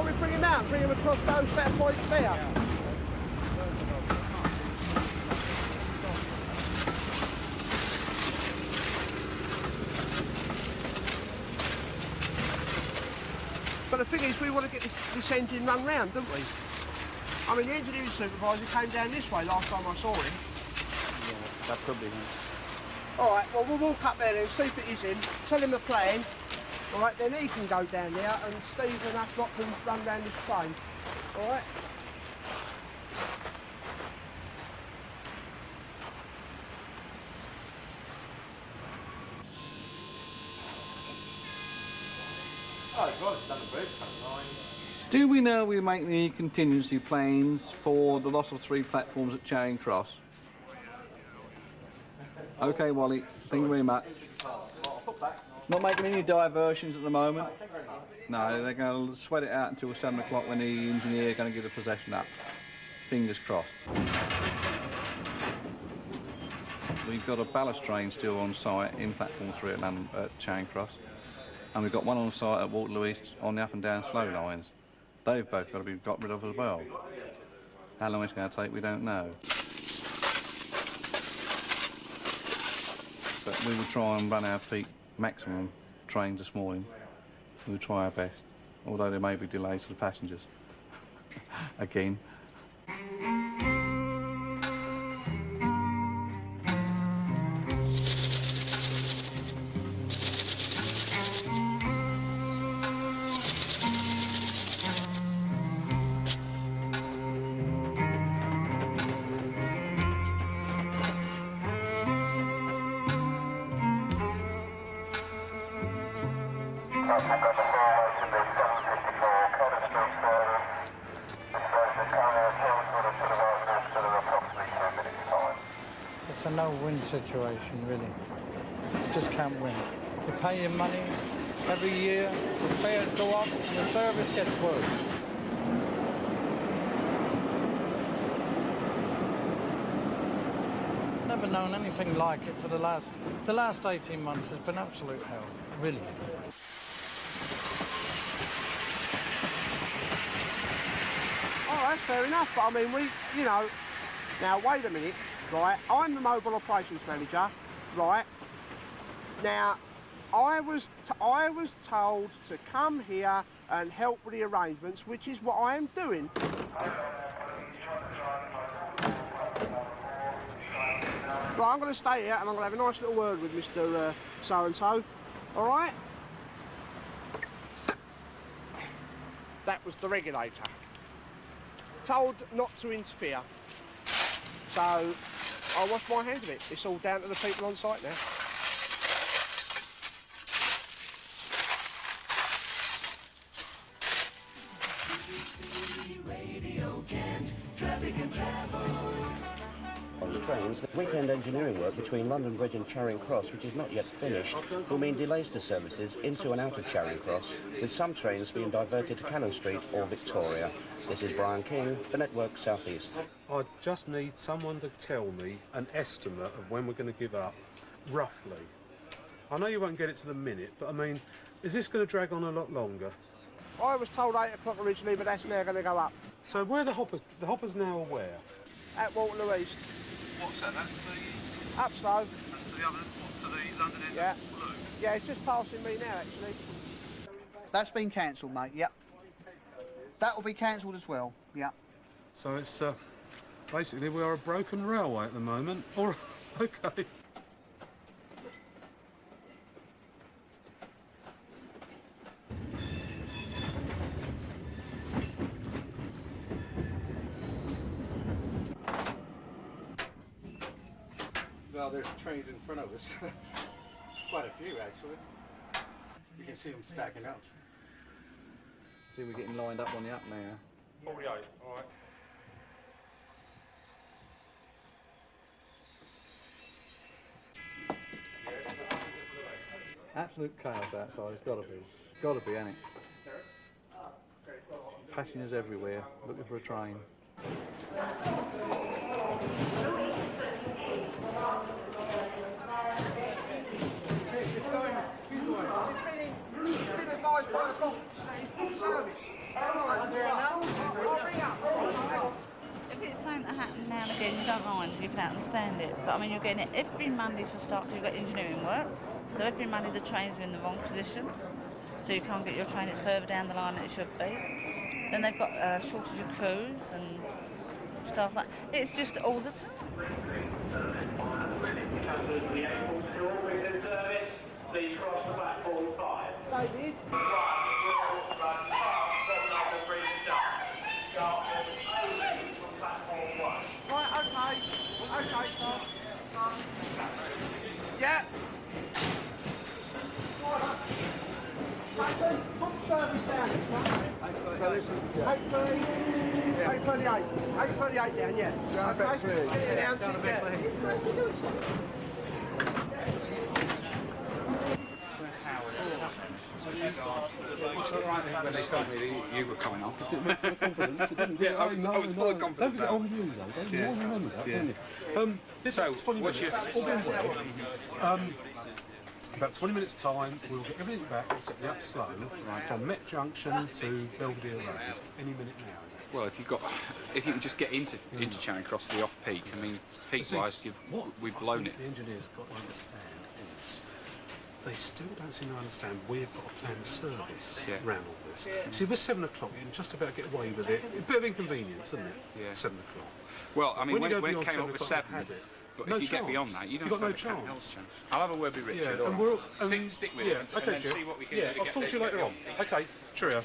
can't we bring him out, bring him across those set of points there? Yeah. But the thing is, we want to get this engine run round, don't we? I mean, the engineering supervisor came down this way last time I saw him. Yeah, that could be him. All right, well, we'll walk up there then, see if it is him, tell him the plan. All right, then he can go down there and Steve and us lot can run round this train. All right? Do we know we're making any contingency plans for the loss of 3 platforms at Charing Cross? Okay, Wally, thank you very much. Not making any diversions at the moment? No, they're going to sweat it out until 7 o'clock when the engineer is going to give the possession up. Fingers crossed. We've got a ballast train still on site in platform 3 at Charing Cross. And we've got one on site at Waterloo East on the up and down slow lines. They've both got to be got rid of as well. How long it's going to take, we don't know. But we will try and run our peak maximum trains this morning. We'll try our best, although there may be delays for the passengers. Again. It's a no-win situation, really. You just can't win. You pay your money every year, the fares go up and the service gets worse. Never known anything like it for the last 18 months. Has been absolute hell, really. Oh, that's fair enough, but I mean, you know, now wait a minute, right, I'm the mobile operations manager, right, now, I was told to come here and help with the arrangements, which is what I am doing. Right, I'm going to stay here and I'm going to have a nice little word with Mr. So-and-so, all right? That was the regulator. Told not to interfere. So, I'll wash my hands of it. It's all down to the people on site now. On the trains, the weekend engineering work between London Bridge and Charing Cross, which is not yet finished, will mean delays to services into and out of Charing Cross, with some trains being diverted to Cannon Street or Victoria. This is Brian King for Network South East. I just need someone to tell me an estimate of when we're going to give up, roughly. I know you won't get it to the minute, but I mean, is this going to drag on a lot longer? I was told 8 o'clock originally, but that's now going to go up. So where are the hoppers? The hoppers now are where? At Waterloo East. What's that? That's the... Upslow. That's the other... What, to the London end Yeah. of Waterloo? Yeah, it's just passing me now, actually. That's been cancelled, mate, yep. That will be cancelled as well, yep. So it's, basically we are a broken railway at the moment. All right, okay. Well, there's trains in front of us. Quite a few, actually. You can see them stacking up. See, we're getting lined up on the up now. 48, all right. Absolute chaos outside, it's got to be. Got to be, hasn't it? Passengers everywhere, looking for a train. It's been advised by the boss that it's full service. If it's something that happens now and again, you don't mind, you can understand it. But I mean, you're getting it every Monday for start, because you've got engineering works. So every Monday the trains are in the wrong position. So you can't get your train, it's further down the line than it should be. Then they've got a shortage of crews and stuff like that. It's just all the time. Please cross the platform 5. David? Right, okay. Okay, Tom. Yeah. Right, put service down. 8:30. 8:38. 8:38 down, yeah. Okay. Get it down, sit there. When they told me that you were coming up. Yeah, I was full of confidence. Don't forget, you though. Don't you all remember that, don't you? So, what's your... about 20 minutes time, we'll get everything back except the up slow from Met Junction to Belvedere Road any minute now. Well, if you can just get into Charing Cross the off peak, I mean, peak-wise, we've blown it. The engineers have got to understand is they still don't seem to understand we've got a plan of service around all this. See, we're 7 o'clock, you can just about get away with it. A bit of inconvenience, isn't it? Yeah. 7 o'clock. Well, I mean, when it came 7 up with o'clock, 7, but no if you chance. get beyond that, you don't got no stand a chance. I'll have a word with Richard. Yeah, and we'll stick with it and then Jeff. see what we can do to I'll get talk to you later on. Okay, cheerio.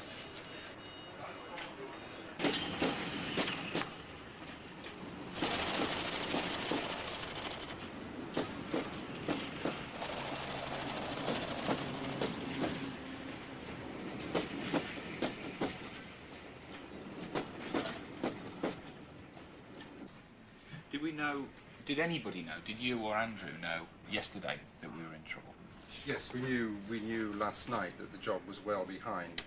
Did anybody know? Did you or Andrew know yesterday that we were in trouble? Yes, we knew last night that the job was well behind,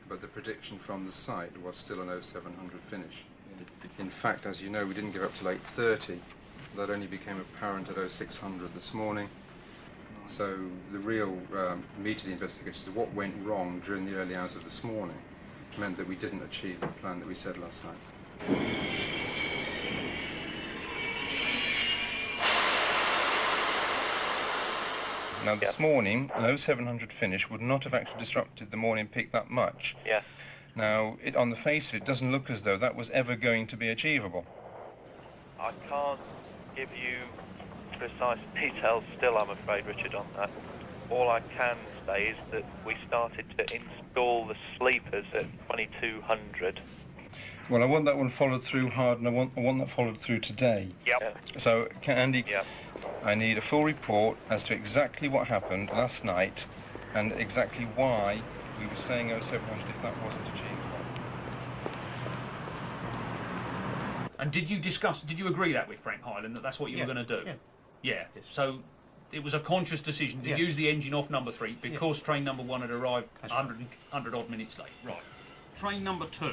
but the prediction from the site was still an 0700 finish. In fact, as you know, we didn't give up till 8:30. That only became apparent at 0600 this morning. So the real meat of the investigation is what went wrong during the early hours of this morning, which meant that we didn't achieve the plan that we said last night. Now this morning, an 0700 finish would not have actually disrupted the morning peak that much. Yes. Now, on the face of it, doesn't look as though that was ever going to be achievable. I can't give you precise details still, I'm afraid, Richard, on that. All I can say is that we started to install the sleepers at 2200. Well, I want that one followed through hard, and I want that followed through today. Yep. So, Andy, yep. I need a full report as to exactly what happened last night and exactly why we were saying 0700 if that wasn't achievable. And did you agree that with Frank Hyland, that that's what you were going to do? Yeah. Yeah. Yes. So it was a conscious decision to use the engine off number 3 because train number 1 had arrived 100 odd minutes late. Right. Train number 2,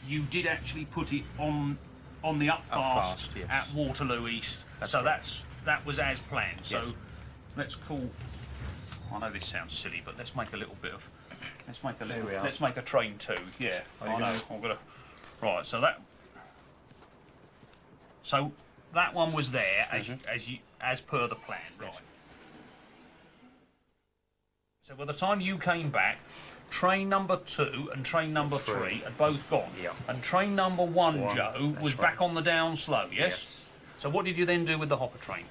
you did actually put it on the up fast at Waterloo East. That was as planned. So let's call. I know this sounds silly, but let's make a little bit of. Let's make a train 2. Yeah. I know. I'm gonna. Right. So that one was there as per the plan. Right. So by the time you came back, train number 2 and train number 3 had both gone. Yeah. And train number 1, Joe, was back on the down slow, yes? So what did you then do with the hopper train?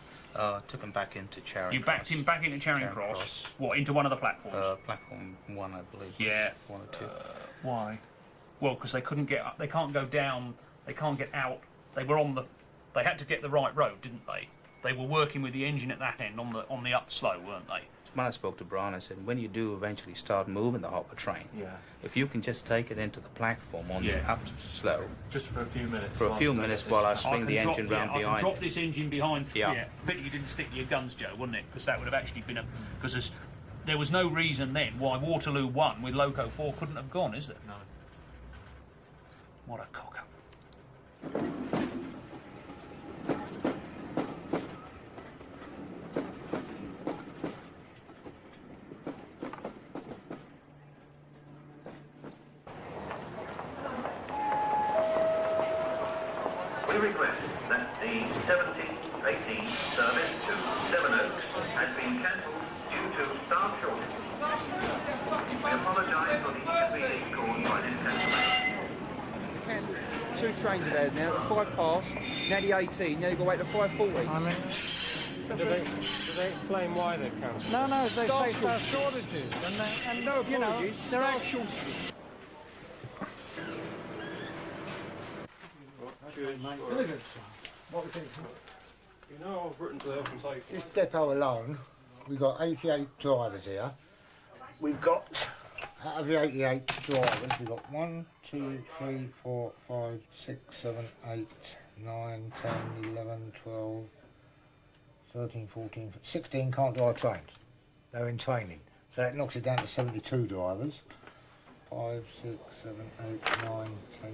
Took him back into Charing Cross. You backed him back into Charing Cross. What, into one of the platforms? Platform 1, I believe. Yeah. 1 or 2. Why? Well, because they couldn't get up, they can't go down, they can't get out. They were on the, they had to get the right road, didn't they? They were working with the engine at that end on the up slow, weren't they? When I spoke to Brian, I said, when you do eventually start moving the hopper train, if you can just take it into the platform on the up slow, just for a few minutes. For a few minutes while I swing the engine round behind. I can drop this engine behind. Yeah. Pity you didn't stick to your guns, Joe, wouldn't it? Because that would have actually been because there was no reason then why Waterloo 1 with Loco 4 couldn't have gone, is there? No. What a cock up. We request that the 17-18 service to Sevenoaks has been cancelled due to staff shortage. We apologise for the inconvenience caused by this cancellation. 2 trains of theirs now, the 5 past, now the 18, now you've got to wait to 5:40. I mean, do they explain why they've cancelled? No, they say staff shortages, and no apologies. You know, they're actual. What we think? You know, I've written to the health and safety. This depot alone, we've got 88 drivers here. We've got, out of the 88 drivers, we've got 1, 2, 3, 4, 5, 6, 7, 8, 9, 10, 11, 12, 13, 14, 16 can't drive trains. They're in training. So that knocks it down to 72 drivers. 5, 6, 7, 8, 9, 10,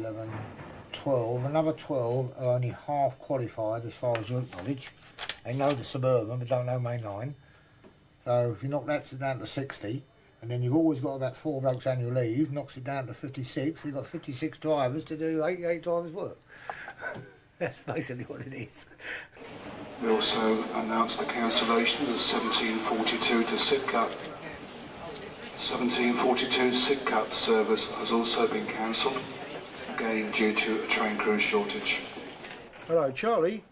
11, 12. Another 12 are only half qualified as far as route knowledge. They know the suburban but don't know main line. So if you knock that down to 60, and then you've always got about 4 blokes annual leave, knocks it down to 56, so you've got 56 drivers to do 88 drivers' work. That's basically what it is. We also announced the cancellation of the 1742 to Sidcup. 1742 Sidcup service has also been cancelled, again due to a train crew shortage. Hello, Charlie.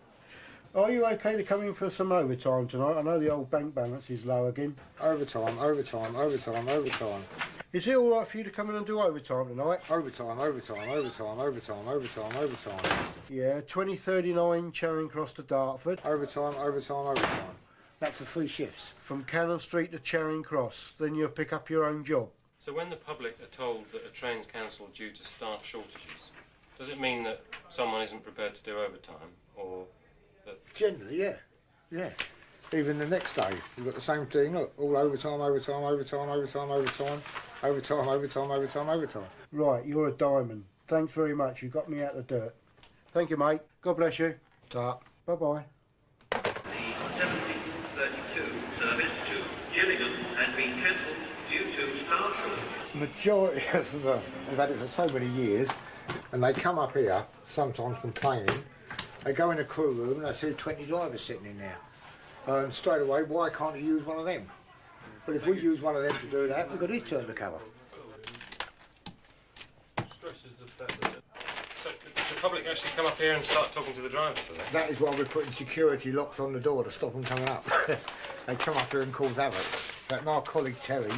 Are you okay to come in for some overtime tonight? I know the old bank balance is low again. Overtime. Is it all right for you to come in and do overtime tonight? Overtime. Yeah, 2039 Charing Cross to Dartford. Overtime. That's for 3 shifts. From Cannon Street to Charing Cross. Then you'll pick up your own job. So when the public are told that a train's cancelled due to staff shortages, does it mean that someone isn't prepared to do overtime, or that... Generally, yeah. Even the next day, you've got the same thing, look, all overtime. Right, you're a diamond. Thanks very much, you got me out of the dirt. Thank you, mate. God bless you. Ta. Bye-bye. The 1732 service to Gillingham has been cancelled due to staff shortage. Majority of them have had it for so many years, and they come up here, sometimes complaining. They go in a crew room and they see 20 drivers sitting in there. And straight away, why can't you use one of them? But if we use one of them to do that, we've got his turn to cover. Stresses the fact that... So the public actually come up here and start talking to the drivers for that? That is why we're putting security locks on the door to stop them coming up. They come up here and cause havoc. Like my colleague Terry,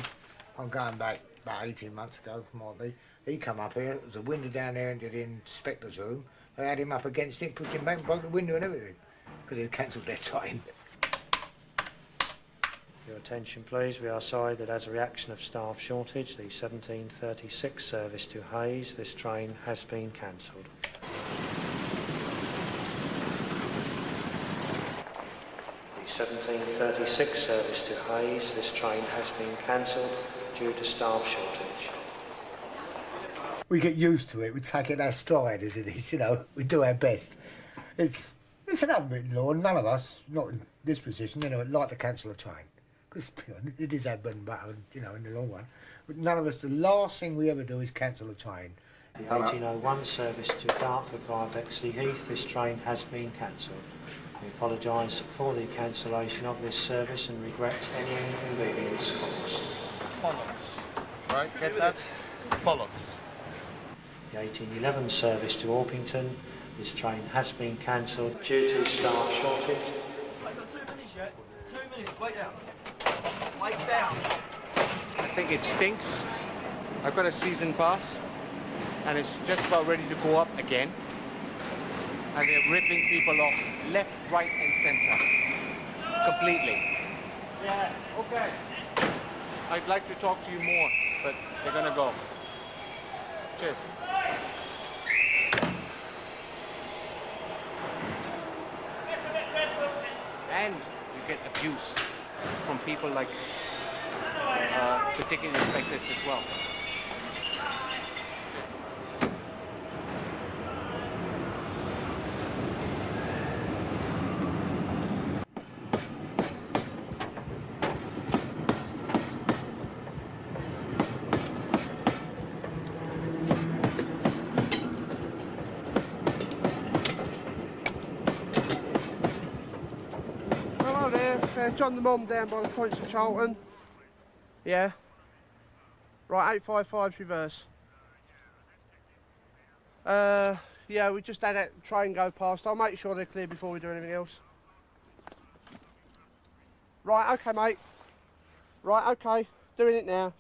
I'm going back about 18 months ago, might be, he come up here, there was a window down there into the inspector's room. They had him up against it, pushed him back, broke the window and everything, because they'd cancelled their train. Your attention please, we are sorry that as a reaction of staff shortage, the 1736 service to Hayes, this train has been cancelled. The 1736 service to Hayes, this train has been cancelled due to staff shortage. We get used to it, we take it as stride as it is, you know, we do our best. It's an unwritten law, and none of us, not in this position, you know, like to cancel a train. Because it is our bread and butter, you know, in the long run. But none of us, the last thing we ever do is cancel a train. The 1801 service to Dartford via Bexley Heath, this train has been cancelled. We apologise for the cancellation of this service and regret any inconvenience caused. Bollocks. Right, get that? Bollocks. The 1811 service to Orpington, this train has been cancelled due to staff shortage. I've got 2 minutes yet. 2 minutes, wait down. Wait down. I think it stinks. I've got a season pass and it's just about ready to go up again. And they're ripping people off left, right and centre. Completely. Yeah, okay. I'd like to talk to you more, but they're gonna go. Cheers. And you get abuse from people like the ticket inspectors as well. John the Mom down by the points of Charlton. Yeah. Right, 855's reverse. Yeah, we just had that train go past. I'll make sure they're clear before we do anything else. Right, okay, mate. Right, okay. Doing it now.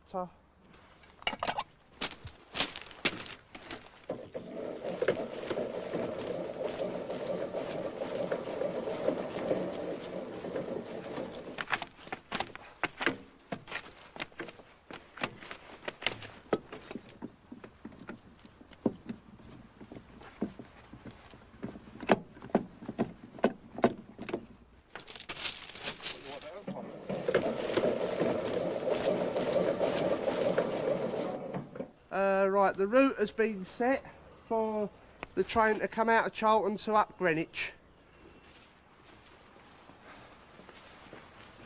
Right, the route has been set for the train to come out of Charlton to up Greenwich.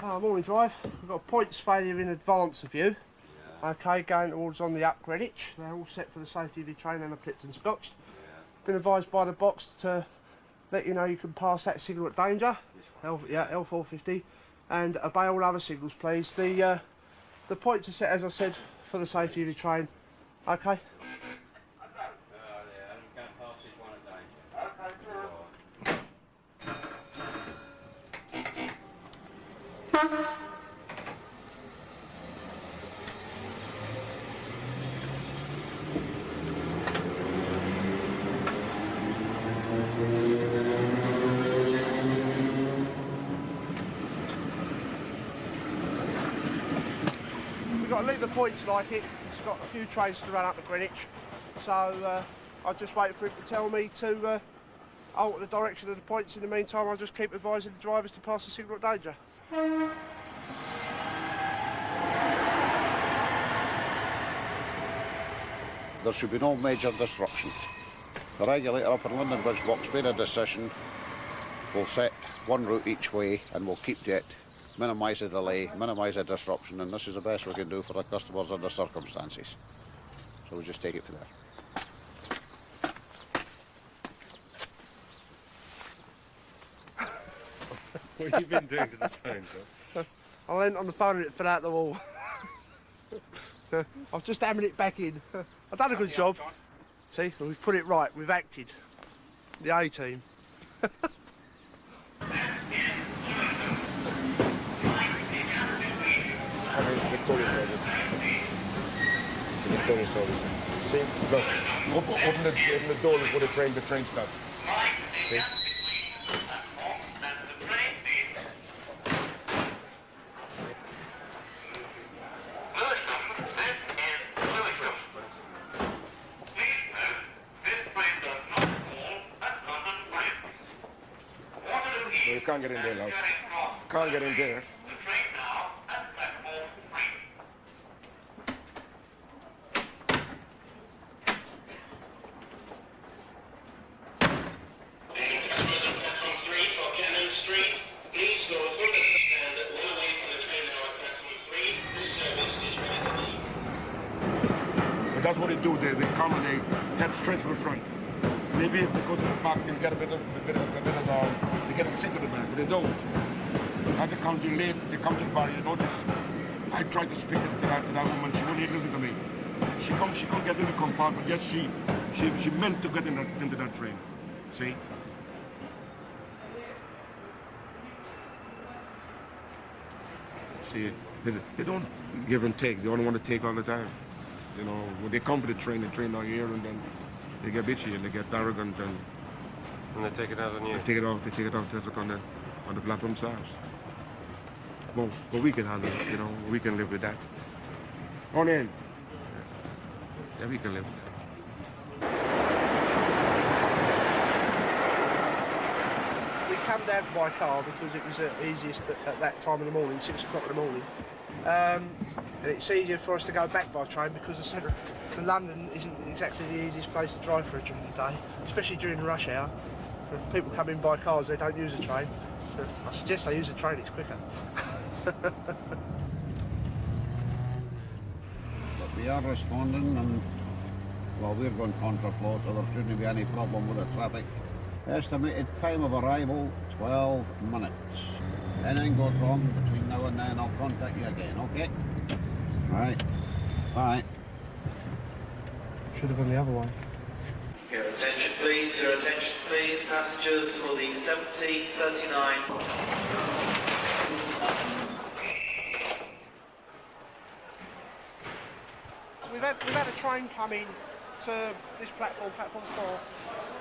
Morning drive. We've got points failure in advance of you. Yeah. Okay, going towards on the up Greenwich. They're all set for the safety of your train and the clipped and scotched. Yeah. Been advised by the box to let you know you can pass that signal at danger. L450, and obey all other signals, please. The points are set, as I said, for the safety of your train. Okay. We've got to leave the points like it. It's got a few trains to run up to Greenwich, so I'll just wait for him to tell me to alter the direction of the points. In the meantime, I'll just keep advising the drivers to pass the signal at danger. There should be no major disruption. The regulator up in London Bridge Box made a decision. We'll set one route each way and we'll keep to it, minimise the delay, minimise the disruption, and this is the best we can do for the customers under circumstances. So we'll just take it from there. What have you been doing to the train, John? I went on the phone and it fell out the wall. I've just hammered it back in. I've done a good job. See, we've put it right, we've acted. The A-team. Victoria service. The Victoria service. See? Look, open the door before the train stops. See? No, you can't get in there now. Can't get in there. That's what they do. They come and they head straight for the front. Maybe if they go to the back and get a bit of they get a signal to the back, but they don't. As they come too late, they come to the barrier. Notice, I tried to speak to that woman. She wouldn't listen to me. She couldn't get in the compartment. Yes, she meant to get into that train. See? See, they don't give and take. They only want to take all the time. You know, when they come to the train not here, and then they get bitchy and they get arrogant and they take it out on you. They take it out on the platform themselves. Well, but we can handle it, you know, we can live with that. On in. Yeah, we can live with that. We come down by car because it was the easiest at that time in the morning, 6 o'clock in the morning. And it's easier for us to go back by train because the centre of London isn't exactly the easiest place to drive for during the day, especially during the rush hour. When people come in by cars, they don't use a train. So I suggest they use a train, it's quicker. But we are responding, and well, we're going contraflow, so there shouldn't be any problem with the traffic. Estimated time of arrival, 12 minutes. anything goes wrong between now and then, I'll contact you again, okay? Right. Bye. Should have been the other one. Your attention please, passengers for the 7039. We've had a train come in to this platform, platform 4,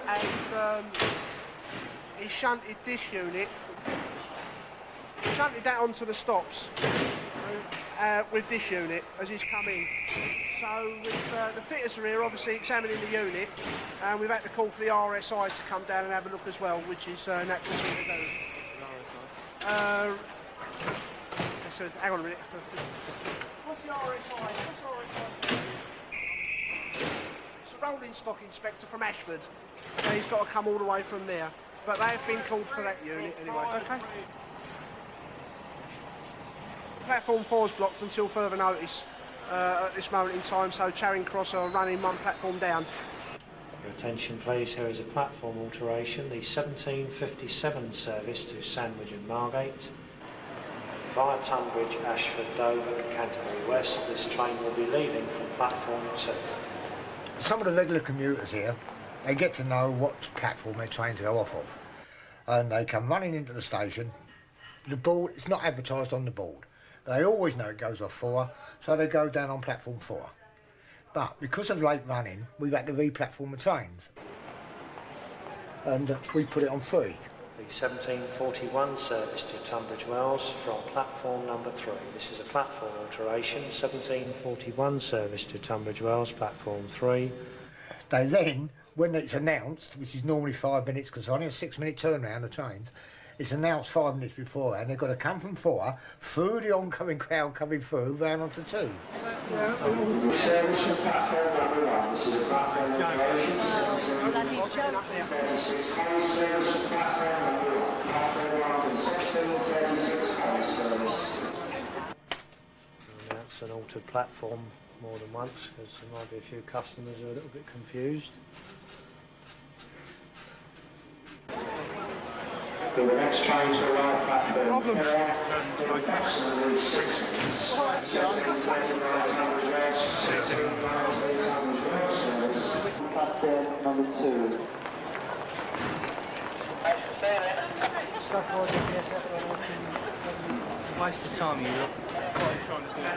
and he shunted this unit, shunted that onto the stops with this unit as he's come in. So the fitters are here obviously examining the unit, and we've had to call for the RSI to come down and have a look as well, which is an natural thing to do. So hang on a minute. What's the RSI? It's a rolling stock inspector from Ashford. So he's got to come all the way from there. But they have been called for that unit anyway. Okay. Platform 4 is blocked until further notice at this moment in time, so Charing Cross are running one platform down. Your attention please, here is a platform alteration, the 1757 service to Sandwich and Margate. Via Tunbridge, Ashford, Dover and Canterbury West, this train will be leaving from platform 2. Some of the regular commuters here, they get to know what platform their trains go off of. And they come running into the station. The board, it's not advertised on the board. They always know it goes off 4, so they go down on platform 4. But because of late running, we've had to re-platform the trains. And we put it on 3. The 1741 service to Tunbridge Wells from platform number 3. This is a platform alteration, 1741 service to Tunbridge Wells, platform 3. They then, when it's announced, which is normally 5 minutes, because it's only a 6-minute turnaround of trains, it's announced 5 minutes before, and they've got to come from 4, through the oncoming crowd coming through, round onto 2. Service to platform number 1. This is a platform alteration. 1736 Hayes service to platform number 1. Platform 1 and 1636 Hayes service. That's an altered platform more than once, because there might be a few customers who are a little bit confused. The next train to arrive platform here, approximately 6 minutes. 1739 Tunbridge Wells, 1693 Tunbridge Wells service. Platform number 2. Waste of time, you lot.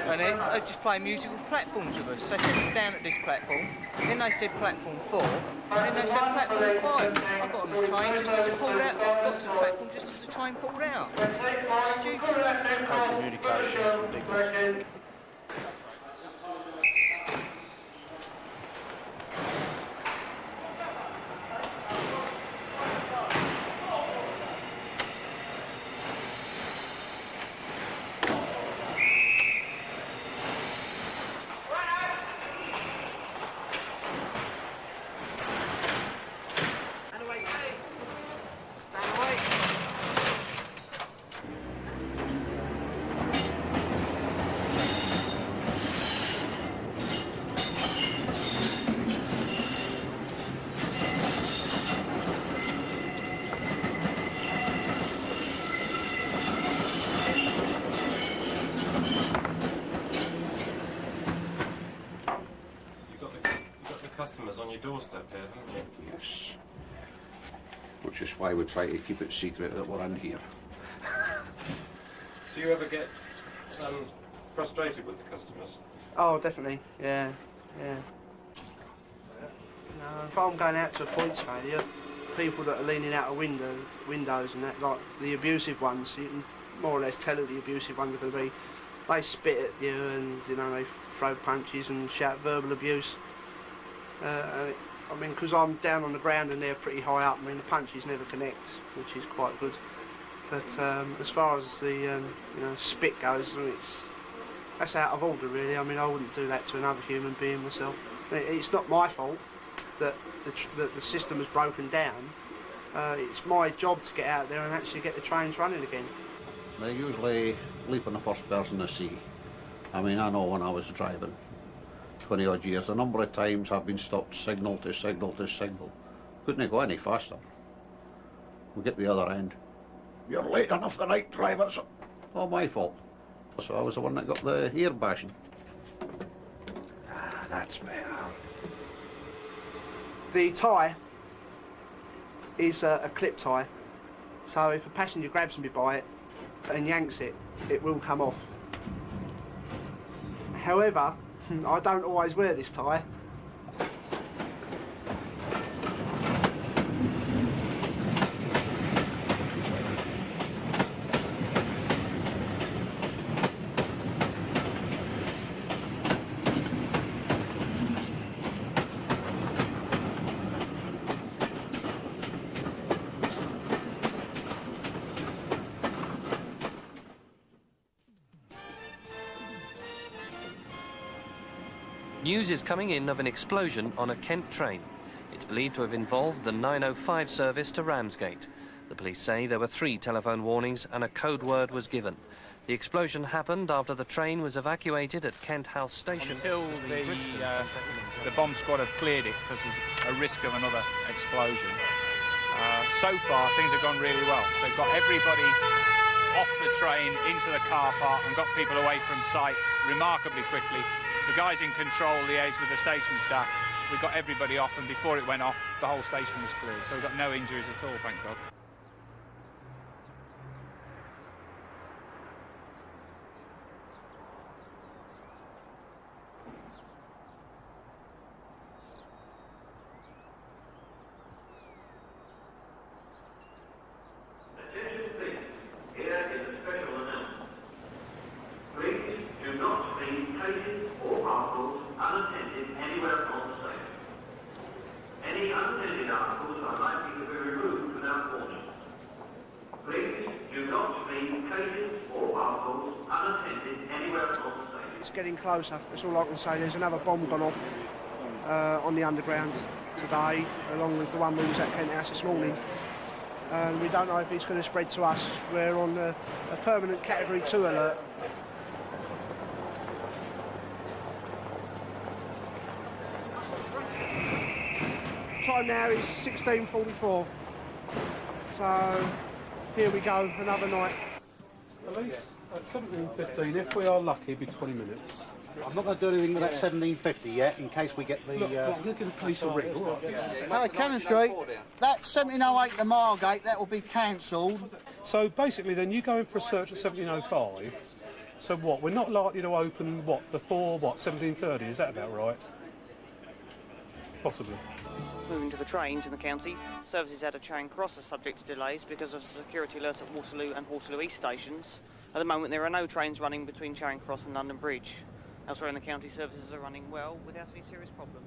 And then they just play musical platforms with us. They set us down at this platform, then they said platform 4, and then they said platform 5. I got on the train just as it pulled out, I got to the platform just as the train pulled out. Stupid. Communication ridiculous. Customers on your doorstep here, haven't you? Yes. Which is why we try to keep it secret that we're in here. Do you ever get frustrated with the customers? Oh, definitely. Yeah. No, if I'm going out to a points failure, people that are leaning out of windows and that, like the abusive ones, you can more or less tell who the abusive ones are going to be. They spit at you and, you know, they throw punches and shout verbal abuse. I mean, because I'm down on the ground and they're pretty high up, I mean, the punches never connect, which is quite good. But as far as the you know, spit goes, I mean, that's out of order, really. I mean, I wouldn't do that to another human being myself. I mean, it's not my fault that the system has broken down. It's my job to get out there and actually get the trains running again. They usually leap on the first person they see. I mean, I know when I was driving 20 odd years, a number of times I've been stopped signal to signal to signal. Couldn't go any faster. We get the other end. You're late enough the night, driver. So, all my fault. So I was the one that got the ear bashing. Ah, that's better. The tie is a clip tie, so if a passenger grabs me by it and yanks it, it will come off. However, I don't always wear this tie. News is coming in of an explosion on a Kent train. It's believed to have involved the 905 service to Ramsgate. The police say there were 3 telephone warnings and a code word was given. The explosion happened after the train was evacuated at Kent House Station. Until the bomb squad have cleared it, because there's a risk of another explosion. So far, things have gone really well. They've got everybody off the train into the car park and got people away from sight remarkably quickly. The guys in control liaised with the station staff. We got everybody off, and before it went off, the whole station was cleared. So we've got no injuries at all, thank God. It's getting closer, that's all I can say. There's another bomb gone off on the underground today, along with the one we was at Kent House this morning. We don't know if it's going to spread to us. We're on a permanent Category 2 alert. Time now is 16:44. So here we go, another night. At least at 17:15, if we are lucky, it'll be 20 minutes. I'm not going to do anything with that 1750 yet, in case we get the... Look, I'm going to give the police a ring, all right? Cannon Street, that 1708 to Margate, that will be cancelled. So basically then, you go in for a search at 1705, so what, we're not likely to open, what, before, what, 1730, is that about right? Possibly. Moving to the trains in the county, services out of Charing Cross are subject to delays because of security alerts at Waterloo and Waterloo East stations. At the moment there are no trains running between Charing Cross and London Bridge. Elsewhere in the county, services are running well without any serious problems.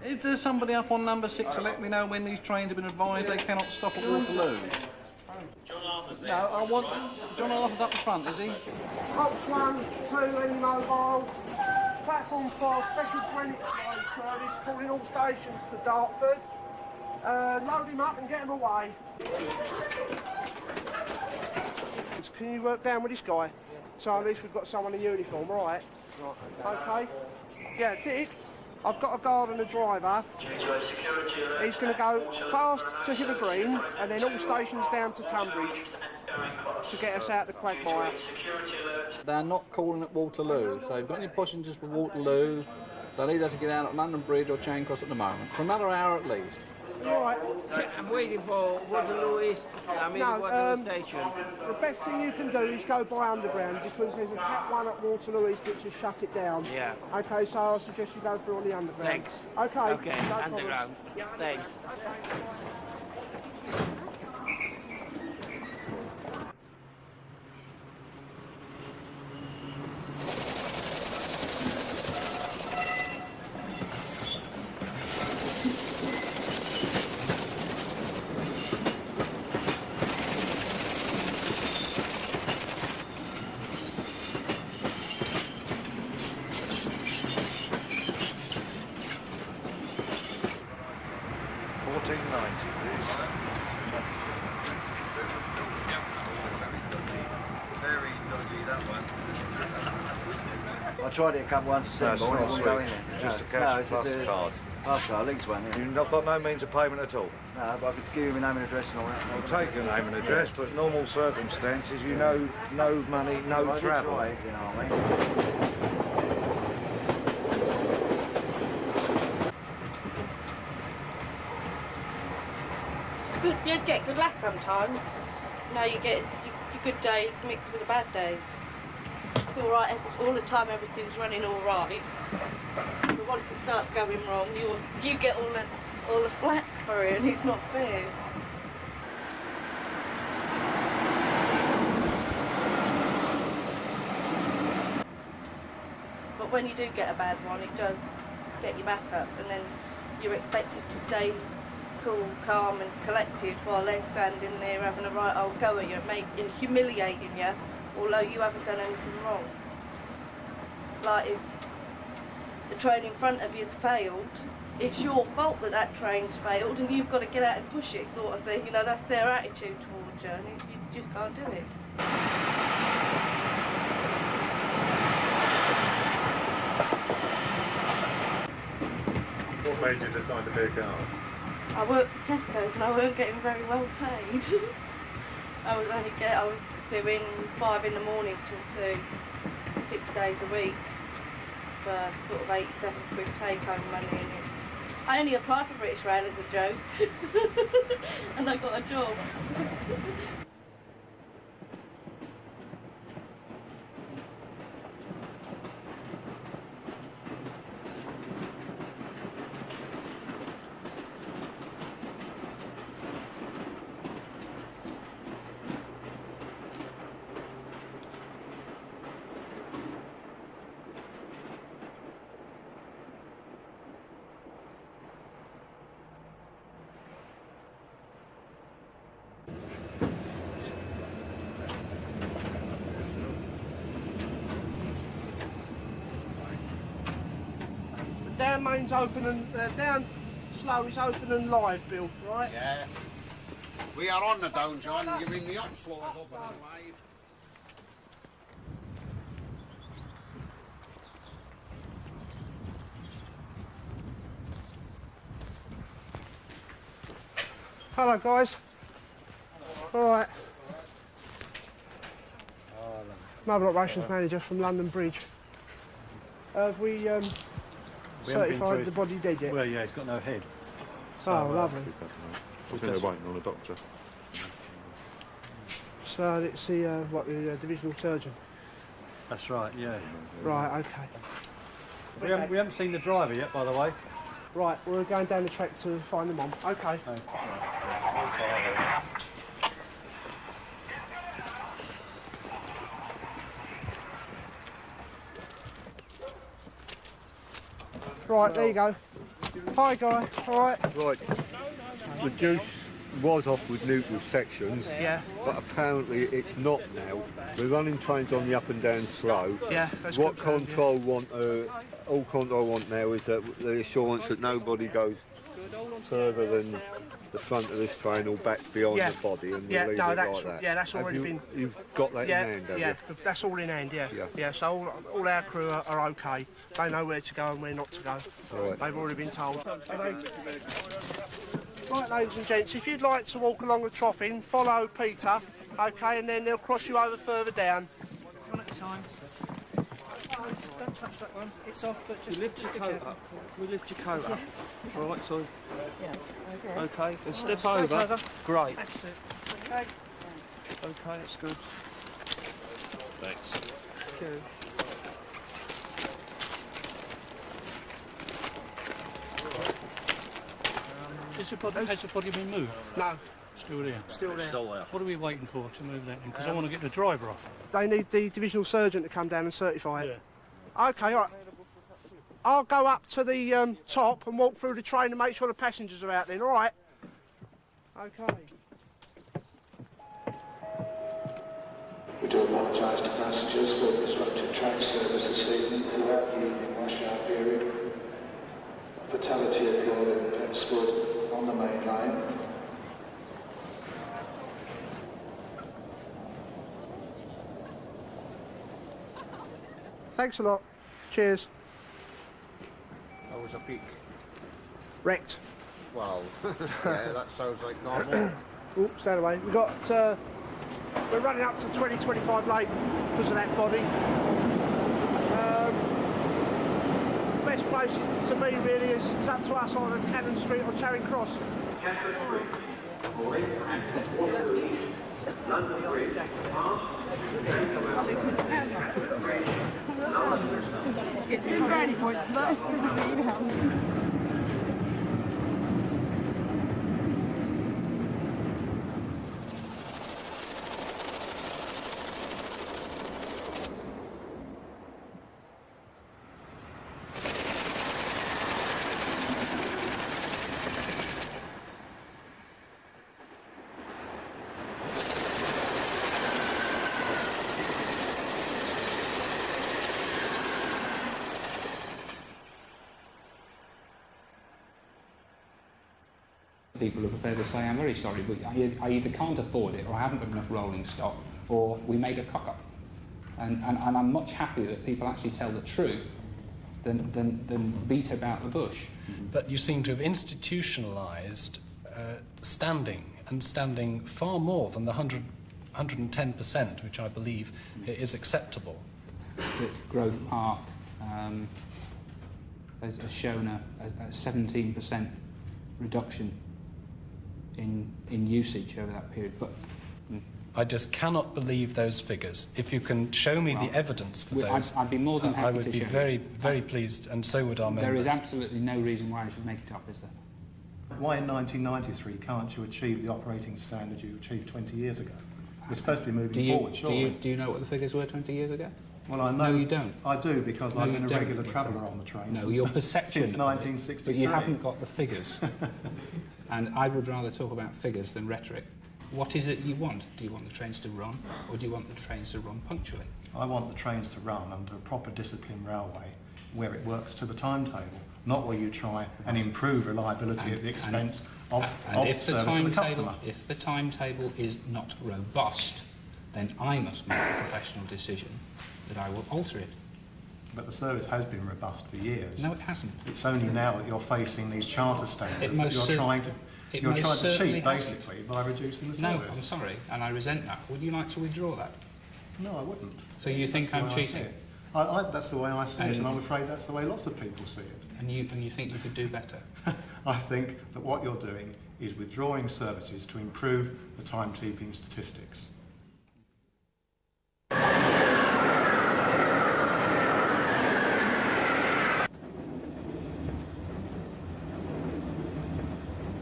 Is there somebody up on number 6 to let me know when these trains have been advised they cannot stop at Waterloo? John Arthur's there. No, I want John Arthur's up the front, is he? Box 1, 2, E-Mobile. Platform 4, special Greenwich line service, calling all stations to Dartford. Load him up and get him away. Can you work down with this guy? So at least we've got someone in uniform, all right? Okay. Yeah, Dick, I've got a guard and a driver. He's going to go fast to Hither Green and then all stations down to Tunbridge to get us out the quagmire. They're not calling at Waterloo, so if you've got any passengers for Waterloo, they'll either have to get out at London Bridge or Charing Cross at the moment, for another hour at least. All right. I'm waiting for Waterloo East, Waterloo Station. The best thing you can do is go by underground because there's a Cat 1 at Waterloo East which has shut it down. Yeah. Okay, so I suggest you go through on the underground. Thanks. Okay. Okay, no underground. Thanks. I tried it a couple once to see, but I wouldn't go in there. Just a cash plus card. I've got a links one, yeah. You've not got no means of payment at all? No, but I could give you my name and address and all that. I'll take your name and address, but normal circumstances, you know, no money, no Well, I did travel. try, if you know what I mean. It's good, you get good laughs sometimes. No, you get your good days mixed with the bad days. It's all right, all the time everything's running all right. But once it starts going wrong, you get all the flack for it, and it's not fair. But when you do get a bad one, it does get you back up, and then you're expected to stay cool, calm and collected while they're standing there having a right old go at you, humiliating you, although you haven't done anything wrong. Like if the train in front of you's failed, it's your fault that that train's failed and you've got to get out and push it, sort of thing. You know, that's their attitude towards you, and you just can't do it. What made you decide to be a guard? I worked for Tesco's and I weren't getting very well paid. I was doing 5 in the morning till 2, 6 days a week for sort of 87 quid take home money. And I only applied for British Rail as a joke and I got a job. Down Main's open and down Slow is open and live, Bill, right? Yeah. We are on the down, John, giving the up slow is open and live. Hello, guys. All right. Mobile Operations Manager from London Bridge. Have we certified the body dead yet? Well, yeah, he's got no head. Oh, lovely. I think they're waiting on a doctor. So it's the divisional surgeon. That's right, yeah. Right, okay. We haven't seen the driver yet, by the way. Right, we're going down the track to find them on. Okay. Right, there you go. Hi, Guy. All right. Right. The juice was off with neutral sections. Yeah. But apparently it's not now. We're running trains on the up and down slow. Yeah, that's what good for them, control want? All control want now is that the assurance that nobody goes further than the front of this train or back beyond Yeah. the body, and Yeah, we'll leave no, it that's like that. yeah, that's Have already you- been. You've got that yeah, in hand, have yeah, you? that's all in hand. Yeah. Yeah. Yeah. So all our crew are okay. They know where to go and where not to go. Right. They've already been told. Right, ladies and gents, if you'd like to walk along the trough-in, follow Peter, okay, and then they'll cross you over further down. One at a time. Don't touch that one. It's off, but just lift your coat up. We lift your coat up. Yeah. Right, so. Yeah. Okay. Okay, then step Straight over. Great. That's it. Okay. Okay, that's good. Thanks. Thank you. Has the body been moved? No. Still there? Still there. Still there. What are we waiting for to move that in? Because I want to get the driver off. They need the divisional surgeon to come down and certify it. Okay, all right. I'll go up to the top and walk through the train and make sure the passengers are out then, all right? Okay. We do apologise to passengers for disrupted train service this evening throughout the evening rush hour period. A fatality occurred in Pemswood on the main line. Thanks a lot. Cheers. That was a peak. wrecked. Well, yeah, that sounds like normal. Oops, stand away. We've got, we're running up to 20-25 late because of that body. Best place to be really is up to us on Cannon Street or Charing Cross. There's brownie points for that. People are prepared to say, I'm very sorry, but I either can't afford it or I haven't got enough rolling stock or we made a cock-up. And I'm much happier that people actually tell the truth than beat about the bush. But you seem to have institutionalised standing far more than the 110%, which I believe is acceptable. Grove Park has shown a 17% reduction in usage over that period. But I just cannot believe those figures. If you can show me the evidence for those, I'd be more than happy I would to be show very, you. very pleased, and so would our members. There is absolutely no reason why I should make it up, is there? Why in 1993 can't you achieve the operating standard you achieved 20 years ago? We're supposed to be moving forward, surely. Do you know what the figures were 20 years ago? Well, I know. No, you don't. I do, because No, I've you been a don't. regular traveller on the train. No, since your perception. Since 1963. But you haven't got the figures. And I would rather talk about figures than rhetoric. What is it you want? Do you want the trains to run, or do you want the trains to run punctually? I want the trains to run under a proper disciplined railway where it works to the timetable, not where you try and improve reliability at the expense of service to the customer. If the timetable is not robust, then I must make a professional decision that I will alter it. But the service has been robust for years. No, it hasn't. It's only now that you're facing these charter standards that you're trying to cheat, basically, by reducing the service. No, I'm sorry, and I resent that. Would you like to withdraw that? No, I wouldn't. So you think I'm cheating? That's the way I see it, and I'm afraid that's the way lots of people see it. And you think you could do better? I think that what you're doing is withdrawing services to improve the timekeeping statistics.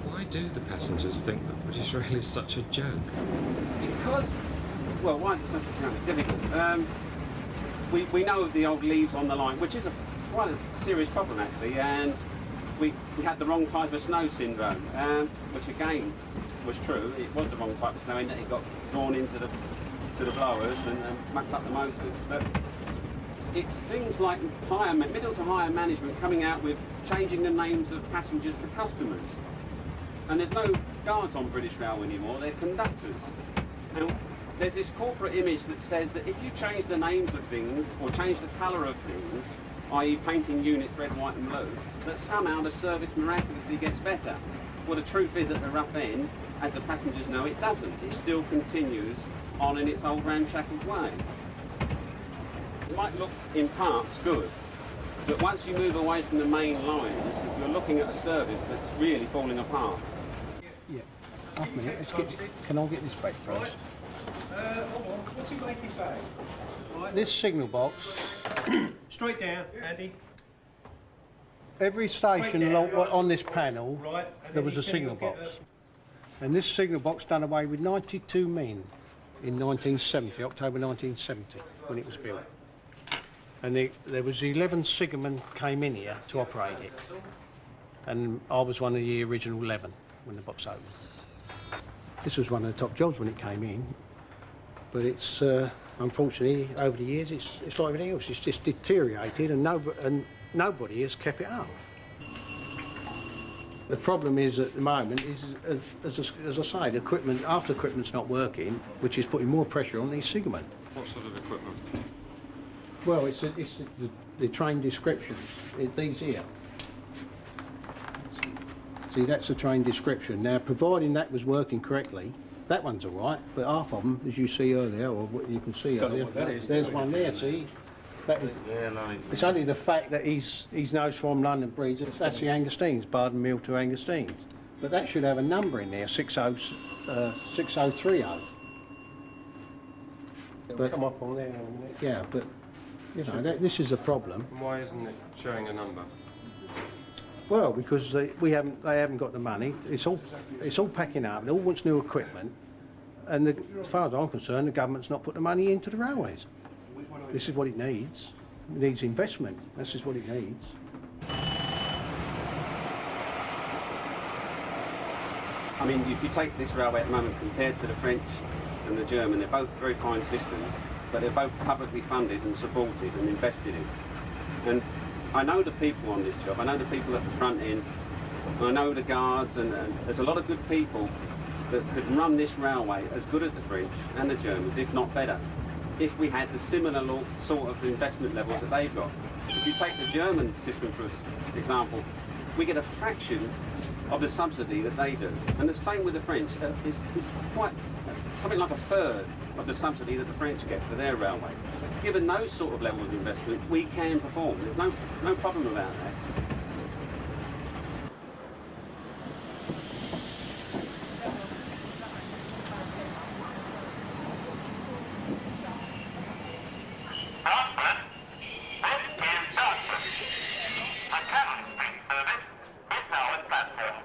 Why do the passengers think that British Rail is such a joke? Because, well, why is it such a joke? Difficult. We know of the old leaves on the line, which is quite a serious problem actually, and we had the wrong type of snow syndrome, which again was true. It was the wrong type of snow in that it got drawn into the blowers and mucked up the motors. But it's things like middle to higher management coming out with changing the names of passengers to customers. And there's no guards on British Rail anymore, they're conductors. Now, there's this corporate image that says that if you change the names of things, or change the colour of things, i.e. painting units red, white and blue, that somehow the service miraculously gets better. Well, the truth is at the rough end, as the passengers know, it doesn't. It still continues on in its old ramshackle way. It might look in parts good, but once you move away from the main lines, you're looking at a service that's really falling apart. Yeah, half a minute. Can I get this back first? Hold on, what's he making back? Right. This signal box. Straight down, Andy. Every station along on this panel, there was a signal box. And this signal box done away with 92 men in 1970, October 1970, when it was built. And there was 11 signalmen came in here to operate it. And I was one of the original 11 when the box opened. This was one of the top jobs when it came in. But it's, unfortunately, over the years, it's like everything else. It's just deteriorated and nobody has kept it up. The problem is at the moment is, as I say, the equipment, half the equipment's not working, which is putting more pressure on these signalmen. What sort of equipment? Well, it's the train descriptions, these here. See, that's the train description. Now, providing that was working correctly, that one's all right, but half of them, as you see earlier, or what you can see earlier, there's one there, see? That is, it's only the fact that he's knows from London Bridge, that's the Angostenes, Barden Mill to Angostenes. But that should have a number in there, 6030. It'll come up on there in a minute. Yeah, but, you know, this is a problem. And why isn't it showing a number? Well, because they haven't got the money. It's all packing up. It all wants new equipment, and as far as I'm concerned, the government's not put the money into the railways. This is what it needs. It needs investment. This is what it needs. I mean, if you take this railway at the moment compared to the French and the German, they're both very fine systems, but they're both publicly funded and supported and invested in. And I know the people on this job, I know the people at the front end, I know the guards, and there's a lot of good people that could run this railway as good as the French and the Germans, if not better, if we had the similar sort of investment levels that they've got. If you take the German system, for example, we get a fraction of the subsidy that they do. And the same with the French. It's quite something like a third of the subsidy that the French get for their railways. Given those sort of levels of investment, we can perform. There's no problem about that.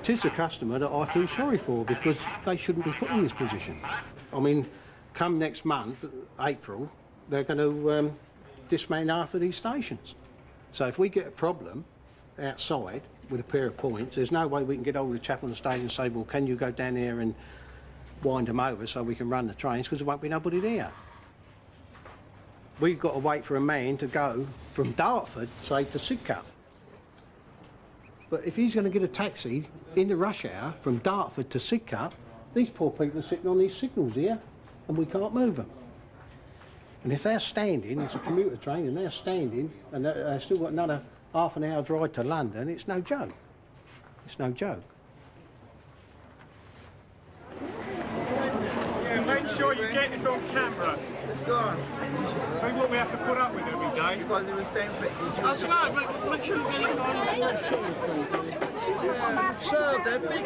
It is a customer that I feel sorry for because they shouldn't be put in this position. I mean, come next month, April, they're going to dismantle half of these stations. So if we get a problem outside with a pair of points, there's no way we can get hold of the chap on the station and say, well, can you go down there and wind them over so we can run the trains, because there won't be nobody there. We've got to wait for a man to go from Dartford, say, to Sidcup. But if he's going to get a taxi in the rush hour from Dartford to Sidcup, these poor people are sitting on these signals here and we can't move them. And if they're standing, it's a commuter train, and they're standing and they've still got another half an hour's ride to London, it's no joke. It's no joke. Yeah, make sure you get this on camera. It's gone. See what we have to put up with every day. Because it was staying for it. That's right, make sure you get it on. Sir, they're big.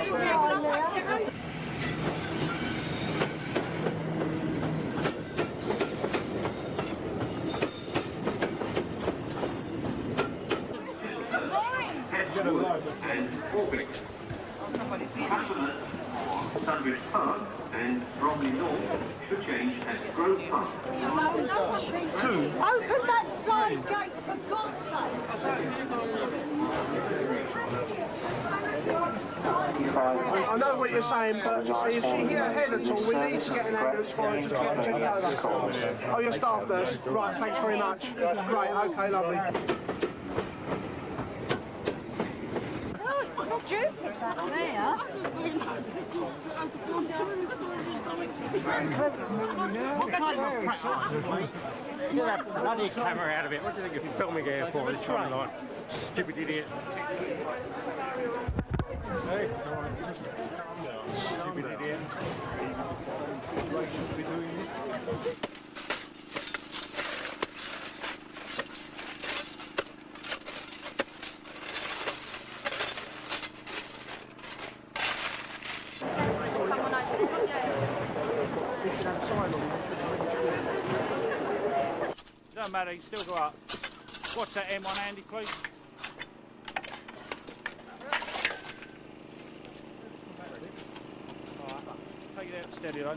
And Albany. Customers for Tunbridge Park and Bromley North should change at Grove Park. Open that side gate, for God's sake! I know what you're saying, but you see, if she hit her head at all, we need to get an ambulance for her just to get checked over. Oh, your staff nurse. Right, thanks very much. Great, okay, lovely. Stupid back there. Get that bloody camera out of it. What do you think you're filming here for? It's trying like stupid idiot. Hey, just calm down. Stupid idiot. Situation to be doing this. Doesn't matter, you still go up. What's that M1 handy, please? Alright, take it out steady though.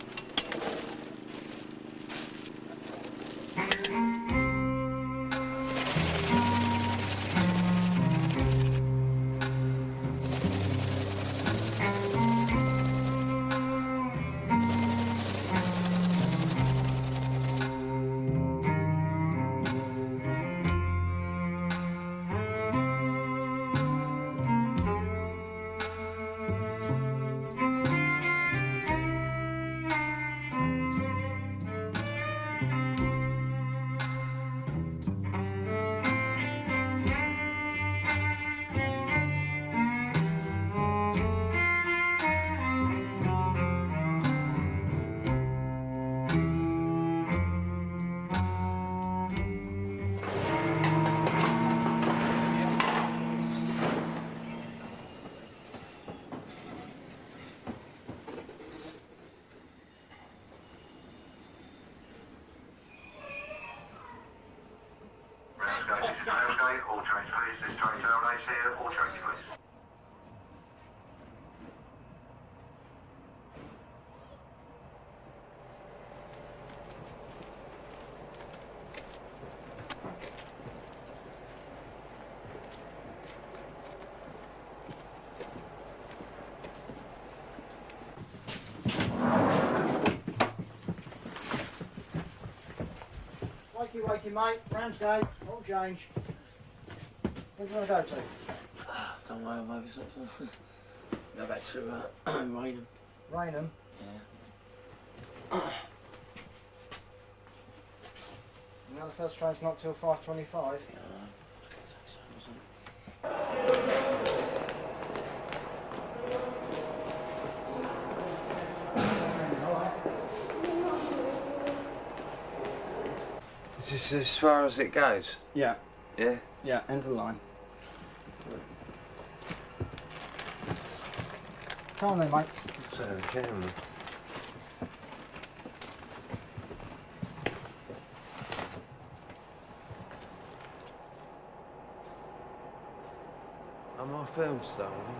Wakey, mate. Ramsgate. All change. Where do you want to go to? Don't worry, I'm over something. Go back to Raynham. Raynham? Yeah. You know the first train's not till 5:25. Yeah, Is this as far as it goes? Yeah. Yeah? Yeah, end of the line. Come on then, mate. So, camera. Am I film starting?